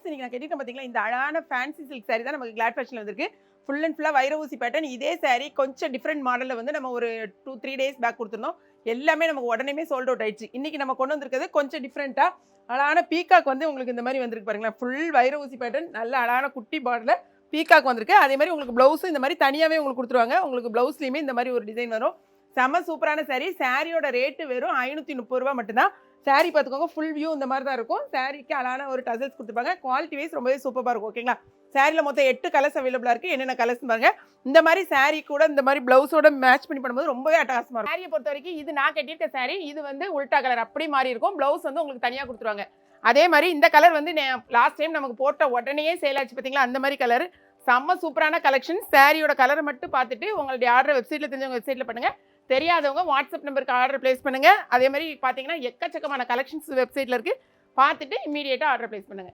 இன்னைக்கு நான் கட்டிட்டேன் பார்த்தீங்களா, இந்த அழகான ஃபேன்சி சில்க் சாரி தான் நமக்கு கிளாட் ஃபேஷன்ல வந்திருக்கு. ஃபுல் அண்ட் ஃபுல்லா வைர ஊசி பேட்டர்ன். இதே சாரி கொஞ்சம் டிஃபரெண்ட் மாடல்ல வந்து நம்ம ஒரு 2, 3 டேஸ் பேக் குடுத்துருந்தோம். எல்லாமே நமக்கு உடனேமே சோல்ட் அவுட் ஆயிடுச்சு. இன்னைக்கு நம்ம கொண்டு வந்திருக்கிறது கொஞ்சம் டிஃபரெண்ட்டா அழகான பீகாக் வந்து உங்களுக்கு இந்த மாரி வந்திருக்கு பாருங்களேன். ஃபுல் வைர ஊசி பேட்டர்ன் நல்ல அழகான குட்டி பார்டர்ல பீகாக் வந்திருக்கு. அதே மாரி உங்களுக்கு ப்ளவுஸும் இந்த மாரி தனியாவே உங்களுக்கு குடுத்துருவாங்க. உங்களுக்கு ப்ளவுஸ்லயுமே இந்த மாரி ஒரு டிசைன் வரும். செம சூப்பரான சாரி. சாரியோட ரேட் வெறும் ரூ. 530 மட்டும் தான். சாரி பார்த்துக்கோங்க. ஃபுல் வியூ இந்த மாதிரி தான் இருக்கும். சாரிக்கு அழகான ஒரு டசல்ஸ் குடுத்துருப்பாங்க. குவாலிட்டி வைஸ் ரொம்பவே சூப்பரா இருக்கும். ஓகேங்களா? சாரில மொத்தம் 8 கலர்ஸ் அவைலபிளா இருக்கு. என்னென்ன கலர்ஸ்னு பாருங்க. இந்த மாதிரி சாரி கூட இந்த மாதிரி பிளவுஸோட மேட்ச் பண்ணி பண்ணும்போது ரொம்பவே அட்டகாசமா இருக்கும். சாரியை பொறுத்த வரைக்கும் இது நான் கட்டியிருக்க சாரி. இது வந்து உல்டா கலர் அப்படி மாறி இருக்கும். பிளவுஸ் வந்து உங்களுக்கு தனியா கொடுத்துருவாங்க. அதே மாதிரி இந்த கலர் வந்து லாஸ்ட் டைம் நமக்கு போட்ட உடனே சேல் ஆச்சு பார்த்தீங்களா, அந்த மாதிரி கலர். செம்ம சூப்பரான கலெக்ஷன். சாரியோட கலரை மட்டும் பார்த்துட்டு உங்களுடைய ஆர்டர் வெப்சைட்ல தெரிஞ்சவங்க வெப்சைட்ல பண்ணுங்க. தெரியாதவங்க வாட்ஸ்அப் நம்பருக்கு ஆர்டர் பிளேஸ் பண்ணுங்க. அதே மாதிரி பார்த்தீங்கன்னா எக்கச்சக்கமான கலெக்ஷன்ஸ் வெப்சைட்ல இருக்கு. பார்த்துட்டு இமீடியேட்டா ஆர்டர் பிளேஸ் பண்ணுங்க.